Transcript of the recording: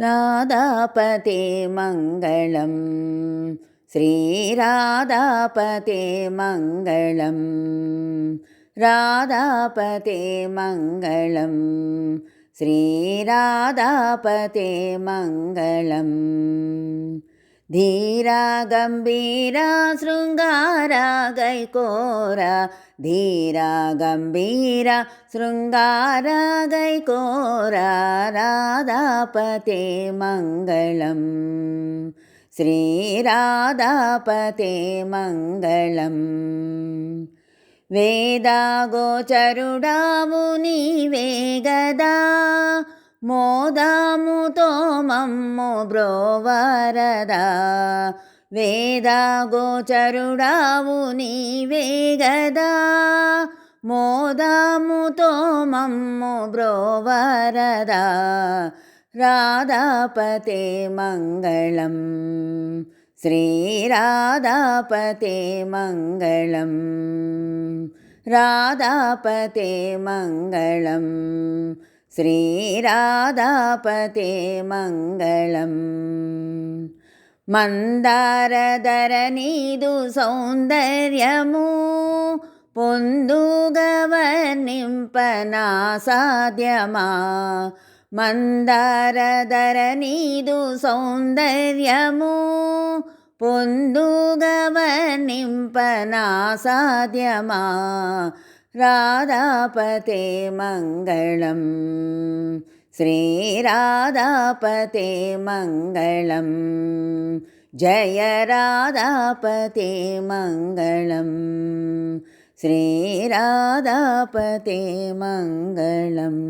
राधापते मङ्गलं श्रीराधापते मङ्गलं राधापते मङ्गलं श्रीराधापते मङ्गलं धीरा गम्भीरा शृङ्गारा गैकोरा धीरा गम्भीरा शृङ्गारा गैकोरा राधापते मङ्गलं श्रीराधापते मङ्गलं वेदागोचरुडावु नीवे गदा మోదాముతో మమ్ము బ్రోవరదా వేదాగోచరుడావు నీవే గదా మోదాముతో మమ్ము బ్రోవరదా రాధాపతే మంగళం శ్రీరాధాపతే మంగళం రాధాపతే మంగళం श्रीराधापते मङ्गलं मन्दारधरनीदु सौन्दर्यमु పొందుగవర్ణింపనాసాధ్యమా మందారధరనీదు సౌందర్యము పొందుగవర్ణింపనాసాధ్యమా राधापते मङ्गलं श्रीराधापते मङ्गलं जय राधापते मङ्गलं श्रीराधापते मङ्गलम्।